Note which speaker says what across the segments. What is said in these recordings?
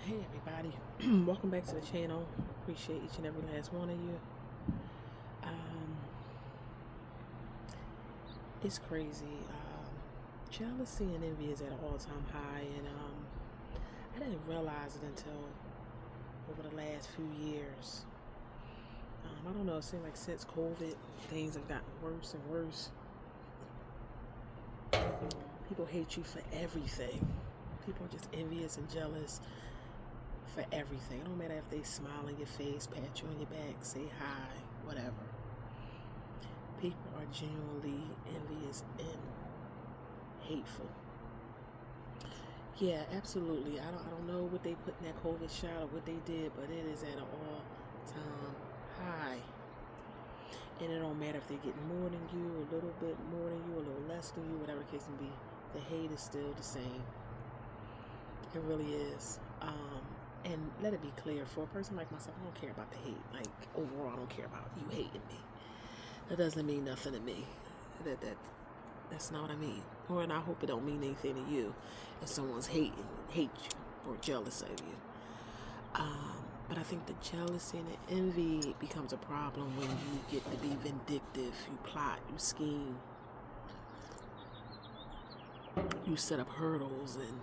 Speaker 1: Hey everybody, welcome back to the channel. Appreciate each and every last one of you. Um, it's crazy. Jealousy and envy is at an all-time high, and I didn't realize it until over the last few years. I don't know, it seems like since COVID, things have gotten worse and worse. People hate you for everything. People are just envious and jealous for everything. It don't matter if they smile in your face, pat you on your back, say hi, whatever. People are genuinely envious and hateful. Yeah, absolutely. I don't know what they put in that COVID shot or what they did, but it is at an all-time high. And it don't matter if they're getting more than you, a little bit more than you, a little less than you, whatever the case may be. The hate is still the same. It really is. And let it be clear, for a person like myself, I don't care about the hate. Like, overall, I don't care about you hating me. That doesn't mean nothing to me. That's not what I mean. And I hope it don't mean anything to you if someone's hate you or jealous of you. But I think the jealousy and the envy becomes a problem when you get to be vindictive, you plot, you scheme, you set up hurdles and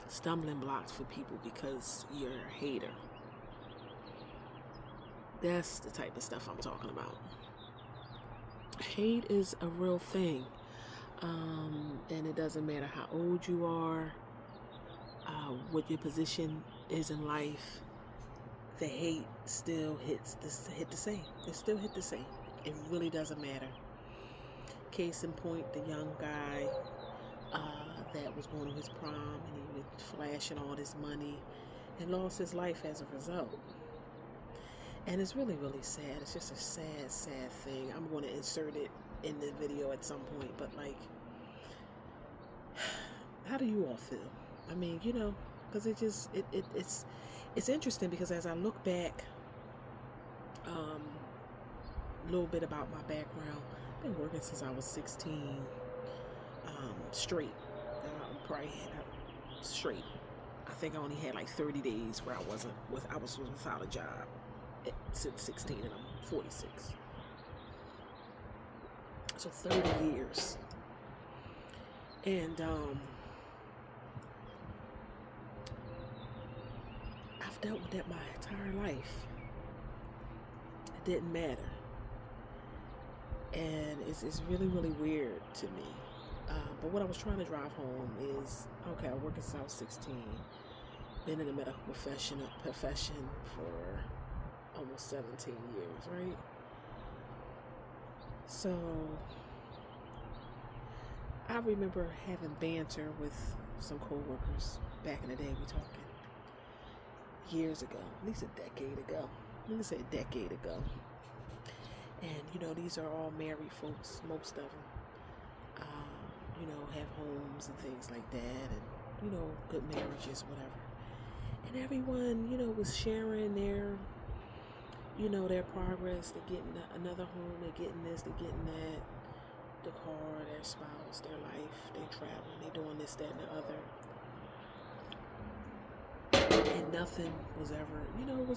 Speaker 1: stumbling blocks for people because you're a hater. That's the type of stuff I'm talking about. Hate is a real thing, and it doesn't matter how old you are, what your position is in life. The hate still hit the same. It still hit the same. It really doesn't matter. Case in point, the young guy that was going to his prom and he was flashing all this money and lost his life as a result. And it's really, really sad. It's just a sad, sad thing. I'm going to insert it in the video at some point, but like, how do you all feel? I mean, because it's interesting because as I look back, a little bit about my background. I've been working since I was 16, straight. Probably straight. I think I only had like 30 days where I was without a job since 16, and I'm 46. So 30 years. And I've dealt with that my entire life. It didn't matter. And it's really, really weird to me. But what I was trying to drive home is, okay, I work since I was 16, been in the medical profession for almost 17 years, right? So I remember having banter with some coworkers back in the day. We talking years ago, at least a decade ago. Let me say a decade ago. And these are all married folks, most of them. Have homes and things like that, and good marriages, whatever. And everyone, was sharing their progress. They're getting another home, they're getting this, they're getting that, the car, their spouse, their life, they're traveling, they're doing this, that, and the other. And nothing was ever, everyone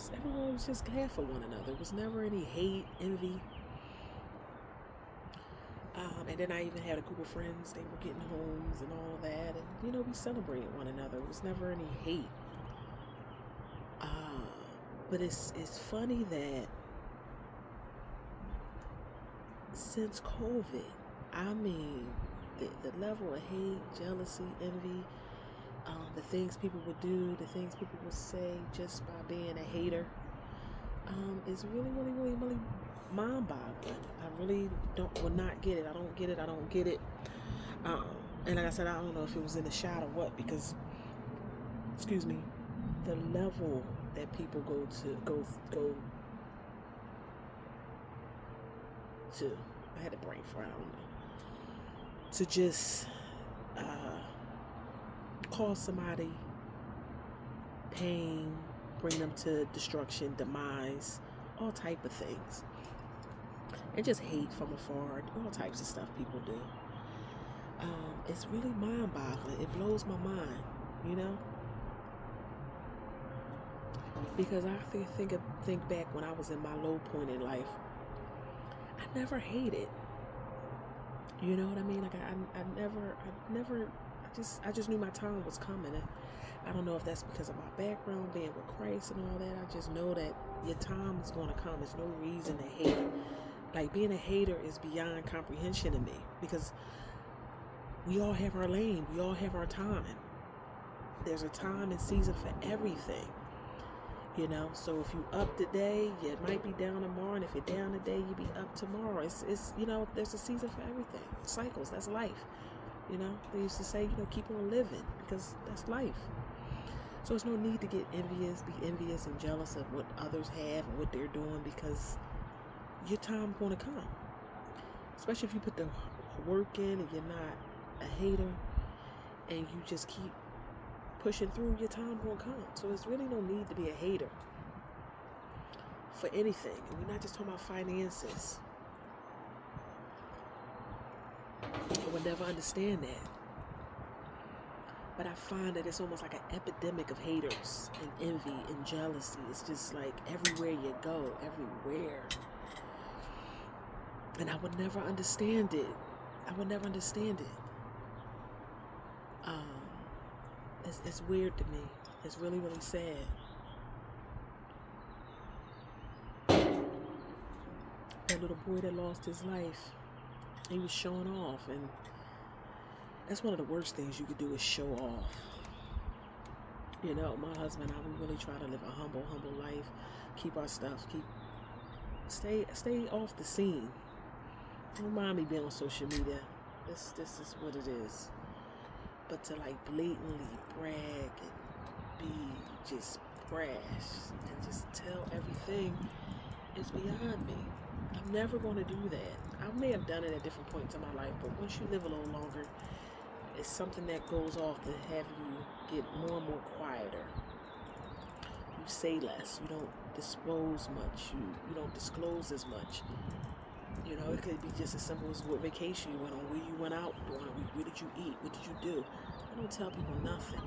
Speaker 1: was just glad for one another. There was never any hate, envy. And then I even had a group of friends. They were getting homes and all that, and we celebrated one another. It was never any hate. But it's funny that since COVID, I mean, the level of hate, jealousy, envy, the things people would do, the things people would say just by being a hater, is really, really, really, really mind-boggling. I really will not get it. I don't get it. And like I said, I don't know if it was in the shot or what, because, excuse me, the level that people go to, I had a brain fart, I don't know, to just cause somebody pain, bring them to destruction, demise, all type of things. And just hate from afar, all types of stuff people do. It's really mind-boggling. It blows my mind, Because I think back when I was in my low point in life, I never hated. You know what I mean? Like I just knew my time was coming. And I don't know if that's because of my background, being with Christ and all that. I just know that your time is going to come. There's no reason to hate. Like, being a hater is beyond comprehension to me, because we all have our lane. We all have our time. There's a time and season for everything. You know, so if you up today, you might be down tomorrow, and if you're down today, you be up tomorrow. It's you know, there's a season for everything. Cycles, that's life. You know, they used to say, you know, keep on living, because that's life. So there's no need to be envious and jealous of what others have and what they're doing, because your time's going to come. Especially if you put the work in and you're not a hater and you just keep pushing through, your time won't come. So there's really no need to be a hater for anything. And we're not just talking about finances. I would never understand that. But I find that it's almost like an epidemic of haters and envy and jealousy. It's just like everywhere you go, everywhere. And I would never understand it. It's weird to me. It's really, really sad. That little boy that lost his life, he was showing off, and that's one of the worst things you could do, is show off. You know, my husband and I, we really try to live a humble life, keep our stuff, stay off the scene. Don't mind me being on social media. This is what it is. But to like blatantly brag and be just brash and just tell everything is beyond me. I'm never going to do that. I may have done it at different points in my life, but once you live a little longer, it's something that goes off to have you get more and more quieter. You say less. You don't disclose much. You don't disclose as much. You know, it could be just as simple as what vacation you went on, where you went out during a week, where did you eat, what did you do. I don't tell people nothing.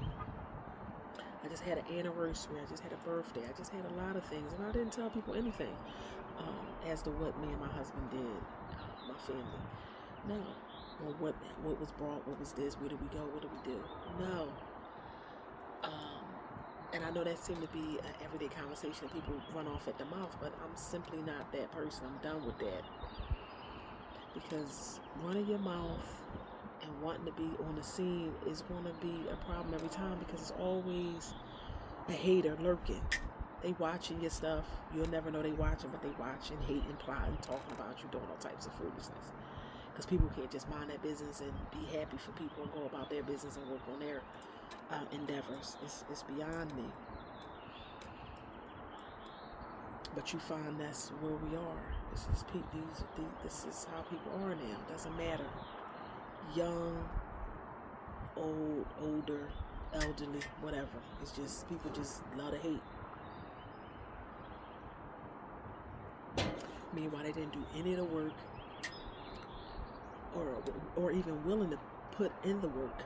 Speaker 1: I just had an anniversary, I just had a birthday, I just had a lot of things, and I didn't tell people anything as to what me and my husband did, my family. No. Or what was brought, what was this, where did we go, what did we do? No. And I know that seemed to be an everyday conversation. People run off at the mouth, but I'm simply not that person. I'm done with that. Because running your mouth and wanting to be on the scene is going to be a problem every time, because it's always a hater lurking. They watching your stuff. You'll never know they watching, but they watching, hating, plotting, talking about you, doing all types of foolishness. Because people can't just mind their business and be happy for people and go about their business and work on their endeavors. It's beyond me. But you find that's where we are. This is how people are now. Doesn't matter. Young, old, older, elderly, whatever. It's just, people just love to hate. Meanwhile, they didn't do any of the work, or even willing to put in the work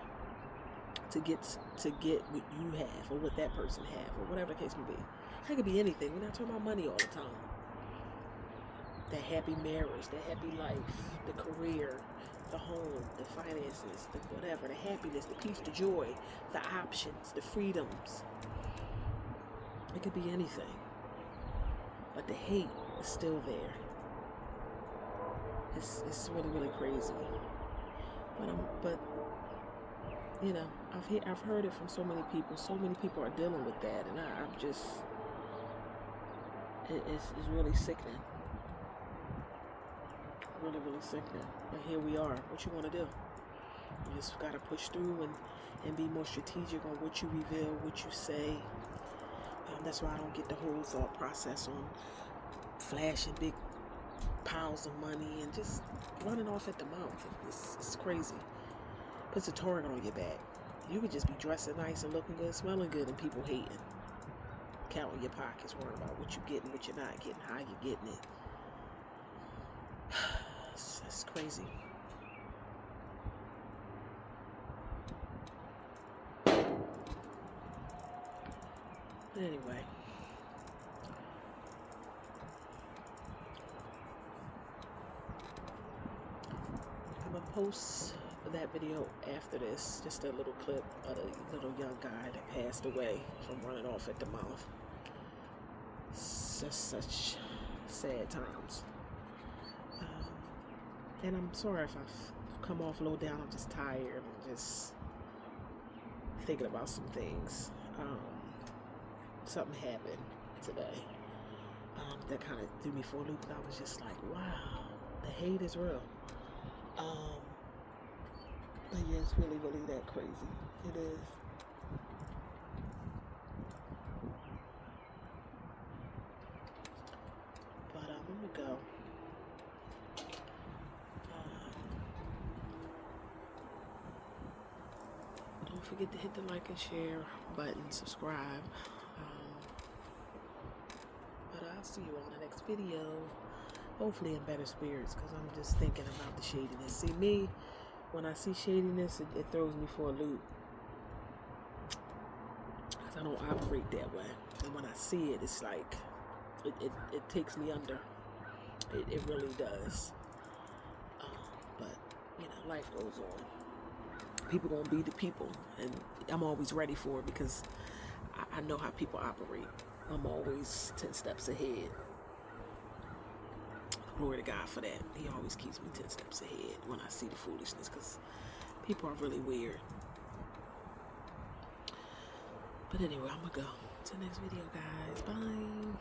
Speaker 1: to get what you have, or what that person have, or whatever the case may be. It could be anything. We're not talking about money all the time. That happy marriage, that happy life, the career, the home, the finances, the whatever, the happiness, the peace, the joy, the options, the freedoms. It could be anything. But the hate is still there. It's really, really crazy. But you know, I've heard it from so many people. So many people are dealing with that, and I'm just, it's really sickening. Really, really sickening. But here we are. What you want to do? You just got to push through and be more strategic on what you reveal, what you say. That's why I don't get the whole thought process on flashing big piles of money and just running off at the mouth. It's crazy. Puts a target on your back. You could just be dressing nice and looking good, smelling good, and people hating. Counting your pockets, worrying about what you're getting, what you're not getting, how you're getting it. It's crazy. But anyway, post that video after this, just a little clip of the little young guy that passed away from running off at the mouth. It's just such sad times. And I'm sorry if I've come off low down. I'm just tired and just thinking about some things. Something happened today that kind of threw me for a loop, and I was just like, wow, the hate is real. But yeah, it's really, really that crazy. It is. But I'm gonna go. Don't forget to hit the like and share button, subscribe. But I'll see you on the next video. Hopefully in better spirits, because I'm just thinking about the shadiness. See, me, when I see shadiness, it throws me for a loop. Because I don't operate that way. And when I see it, it's like, it takes me under. It really does. But, you know, life goes on. People gonna be the people. And I'm always ready for it, because I know how people operate. I'm always 10 steps ahead. Glory to God for that. He always keeps me 10 steps ahead when I see the foolishness, because people are really weird. But anyway, I'm going to go to the next video, guys. Bye.